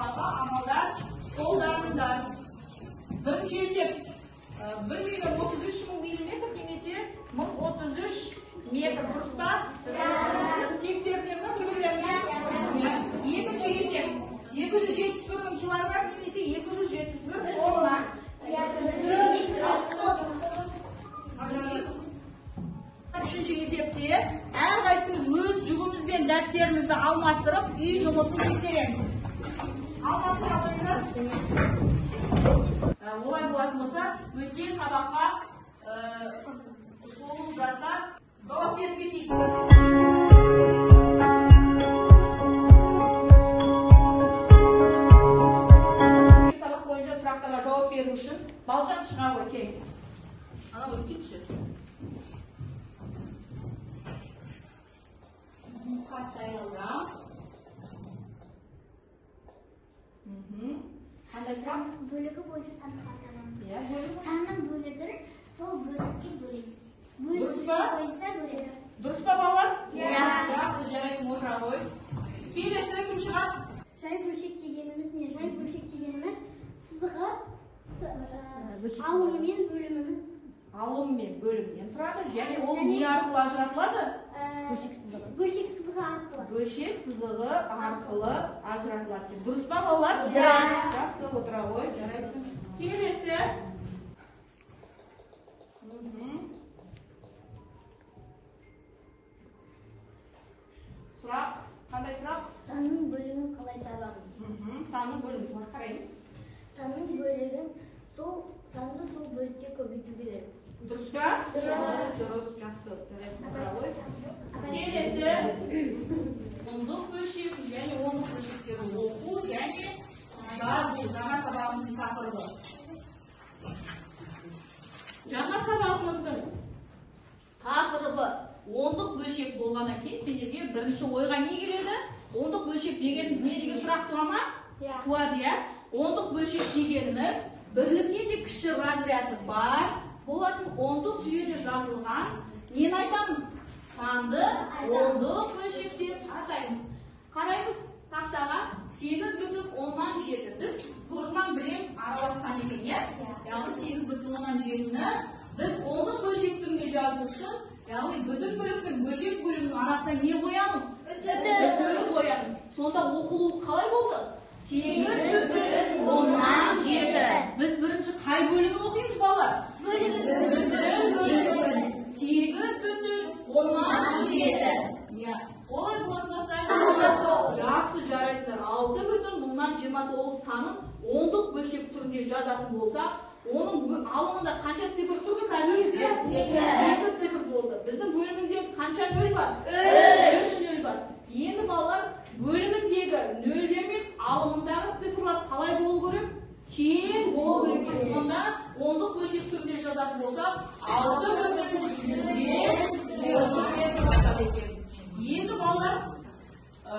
Sağlığa amallar қолдарыңдар. Birinci есеп 1.033.000 миллиметр немесе 1033 метр. Дұрыс па? Тексердіңіз ме бір-бірлеріне? Екінші есеп 271 килограмм немесе 271 тонна. Үшінші есепте әрқайсымыз өз жүгімізбен дәптерімізді алмастырып, үй жұмысын тексереміз. Алмастырып олай болатын болса, өткен сабаққа шолу жасап, жауап беріп кетейік. Сабақ бойынша сұрақтарға жауап беру үшін Балжан шыға ғой, кей. Ана өткенші. Қаттай алғамыз. Қандай сұрақ? Бөлігі бойынша санды қатарамыз. Санның бөлігін сол бөлікке бөлеміз. Дұрыс па? Бойынша бөлеміз. Дұрыс па, балалар? Жақсы, жарайсың, отыра ғой. Келесі кім шығады? Жай бөлшек дегеніміз не? Жай бөлшек дегеніміз сызығы алымымен бөлімінің. Алыммен бөлімнен тұрады. Және ол не арқылы ажыратылады? Бөлшек сызығы арқылы. Бөлшек сызығы арқылы ажыратылады. Дұрыс па, балалар? Жақсы, отыра ғой, жарайсың. Келесі. Сұрақ, қандай сұрақ? Санның бөлігін қалай табамыз? Санның бөлігін қараймыз. Санның бөлігін санды сол бөлікке көбейту керек. Дұрыс па? Дұрыс, жақсы. Келесі ондық бөлшек және ондық бөлшектерді оқу және жазу жаңа сабағымыздың тақырыбы. Жаңа сабағымыздың тақырыбы ондық бөлшек болғаннан кейін сендерге бірінші ойға не келеді? Ондық бөлшек дегеніміз не деген сұрақ туа ма? Туады, иә. Ондық бөлшек дегеніміз бірліктен де кіші разряды бар болатын ондық жүйеде жазылған нені айтамыз? Санды ондық бөлшектер атаймыз. Қараймыз тақтаға 8,7. Біз бұрыннан білеміз араласқан екен, иә? Яғни 8,7-ні біз ондық бөлшек түрінде жазу үшін, яғни бүтін бөлік пен бөлшек бөлігінің арасына не қоямыз? Бүтін қоямыз. Сонда оқылуы қалай болды? 8,7. Біз бірінші қай бөлігін оқимыз, балалар? Бүтін бөлігі. 8,7. Олай болғандаса, жақсы жарайсыздар. 6,29 санын ондық бөлшек түрінде жазатын болса, оның алымында қанша цифр тұрды қазір? 2 цифр болды. Біздің бөлімінде қанша нөл бар? 3 нөл бар. Енді балалар, бөліміндегі нөлдер мен алымындағы цифрлар қалай болу керек? Тең болу керек. Сонда ондық бөлшек түрінде жазатын болса, 6,100. Енді балалар,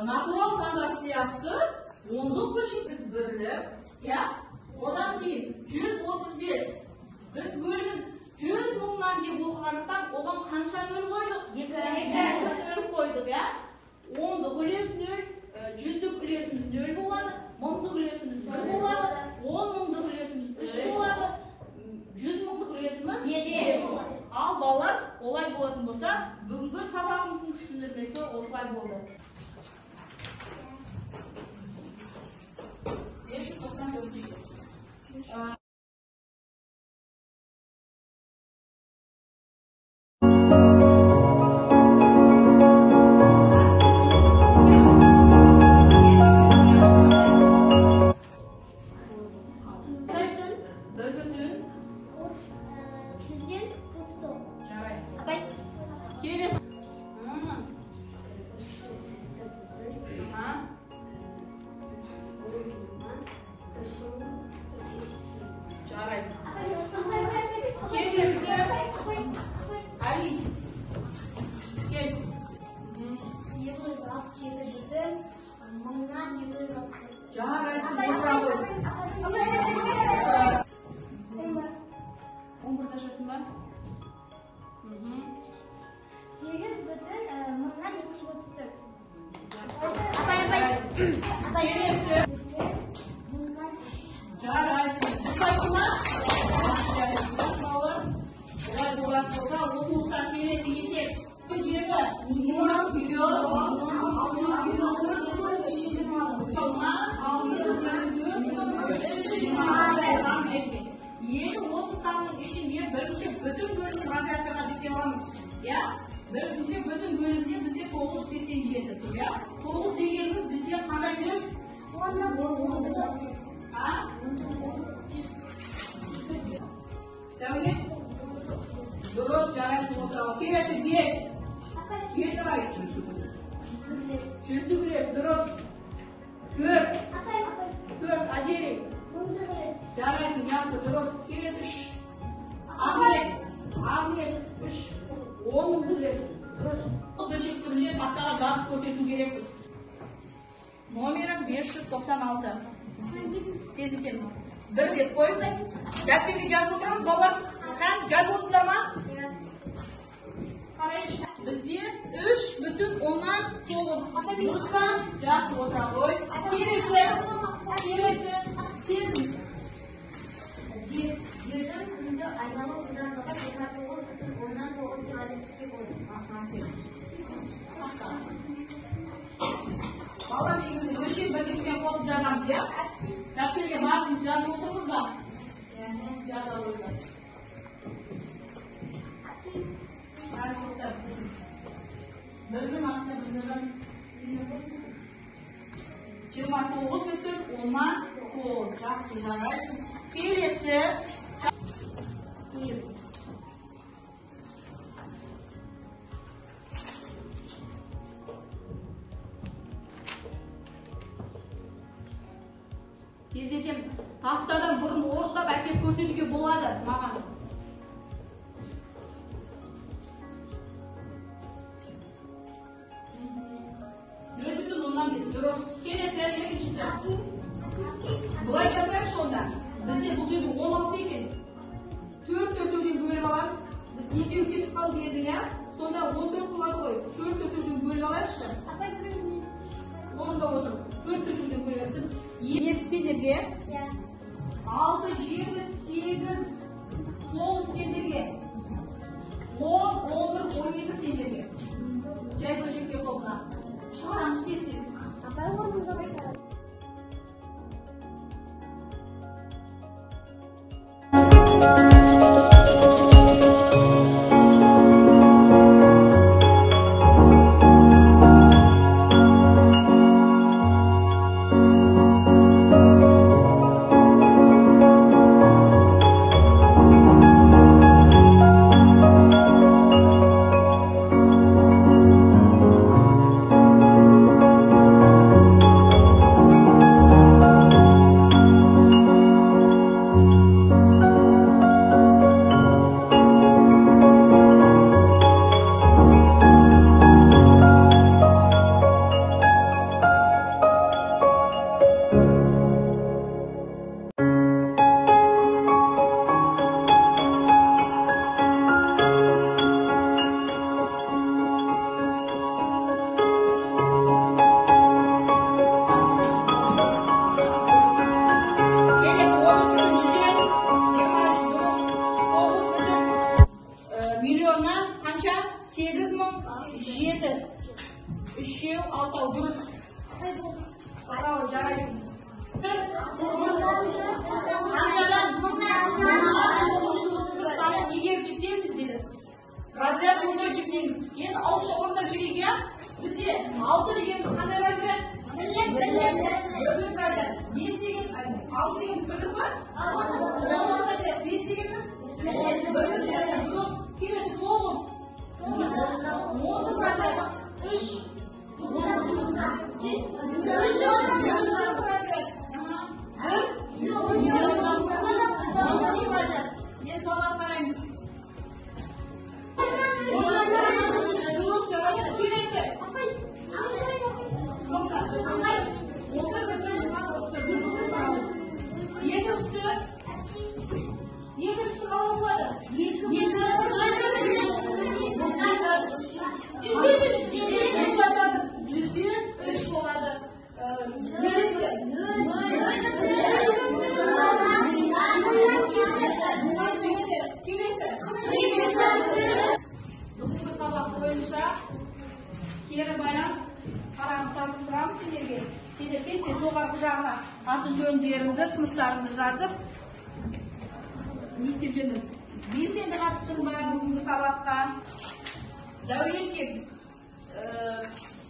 натурал сандар сияқты ондық бөлшек біз бірлік, одан кейін 135. Біз бөлімін 100 мыңнан деп оқығандықтан оған қанша нөл қойдық? 2 нөл қойдық, иә? Ондық үлес нөл, 100-дік үлесіміз нөл болады, 1000-дік үлесіміз 1 болады, 10.000-дік үлесіміз 3 болады, 100.000-дік үлесіміз 7 болады. Ал балалар, олай болатын болса, бүгінгі сабағымыздың түсіндірмесі осылай болды. 594. Жарайсың, отыра ғой. 11 жасың ба? 8,234. Келесі. Ya, birinchi butun bo'limda bizga 987 tur, ya. 9 deganimiz bizga qanday yuz? 10. Ha? Davlat. Durust jaraysi o'tirib. Kelasi 5. Yetiraydi. Chizdi bilet, durust. 4. 4 ajeri. Jaraysi yaxshi, durust. Kelasi 3. Ahmet 3. 10 durust. Durust. Böşek turunca taxtaga gaz ko'rsatuv kerakmiz. Nomeri 596. Tez etamiz. 1 deb qo'yib, daftarga yozib o'tiramiz, bolalar. Qan yozib o'tirsizlarmi? Qaraychi. Bizga 3,9. Durustmi? Yaxshi o'tira qo'y. Kelasi. Siz Yerdan kunda aylanib shundan faqat 29,9 kilometrga bo'ldi. Baba deymiz, o'sha birlikdan qo'shib jaramiz, ya. Daftarga barimiz yozib o'tiramizmi? Yozamiz. Birning ostida birdan 29,9. Yaxshi jaraysiz. Kelasi. Tez etamiz. Taxtadan burun o'rtab akib ko'rsatuvga bo'ladi, ma'lum. Kelasi ikkinchisi. Buraya yazsak shunda. Bizga bu joyda 16 ekan. 4 deb bo'lib olamiz. Biz 2 ketib qoldi endi, ya. Sonda 14 qilib qo'yib, 4 deb bo'lib olamiz. Onda o'tir. 4 deb bo'lib biz 7 derga. 6 7 8 9 senderga. 10 11 17 senderga. Joy bo'shakka qo'yib. Chiqaramiz tez. Milyondan qancha? 8,007. 3 6 durust. Bravo, jaraysiz. Qanchadan? 931 sani nega cheklaymiz dedi. Razryad bo'yicha cheklaymiz. Endi o'sha o'rta joyiga bizga 6 deganimiz qanday razryad? Birlik razryad. 5 deganimiz 6 deganimiz birlik bor. 10 razryad 5 deganimiz birlik razryad. Durust. Kelasi 9. 10 razryad. 3. Endi bolalar qaraymiz. Yetişti kalmadı. %3 oladı. Neresi? Kimisi? Bugünkü sabah boyunca kere balans karanlık tanıştıramız sizlerge. Sizler kesin жоғарғы жағына аты жөндеріңді, сыныптарыңды жазып, не істеп жүрмін? Белсенді қатыстың ба бүгінгі сабаққа? Дәуренге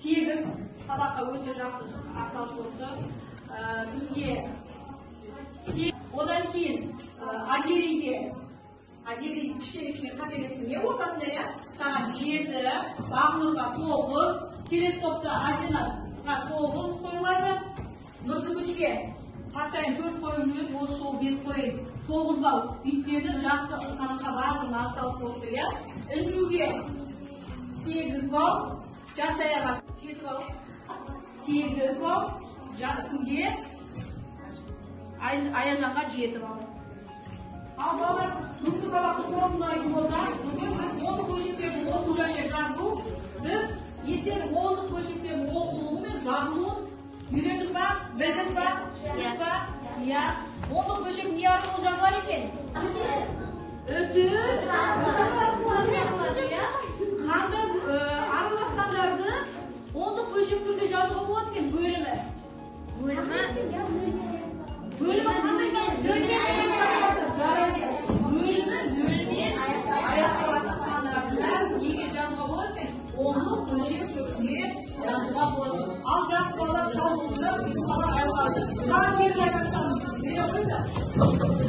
8 сабаққа өте жақсы атсалысыпты. Күнге 8. Одан кейін Аделиге кішкене қателестім. Не ортасында я? Саған 7, Бағнұрға 9, келесі топта Адинаға 9 қойылады. Нұржігітке постоянно 4 қойып жүреді, осы жол 5 қойып 9 балл. Өйткені жақсы санатқа барлығына атсалысып отыр, я? Інжуге 8 балл, Жансаяға 7 балл, 8 балл, күнге Аяжанға 7 балл. Ал балалар, бүгінгі сабақты қорытындылайтын болсақ, бүгін біз 10-ық бөлшектердің оқу және жазу, біз естелік 10-ық бөлшектердің оқылуы мен жазылуын үйрендік па, білдік па, түсіндік па? Иә. 10-ық бөлшек не арқылы жазылар екен? Үтір қанды араласқандарды 10-ық бөлшек түрде жазуға болады екен, бөлімі. Бөлімі қандай бөліммен аяқталатын сандардың неге жазуға болады екен? 10-ық бөлшек түрде жазуға болады. Ал жақсы балалар сау болыңыздар, сабақ аяқталды. Саған беріп айтасам, бере қойды.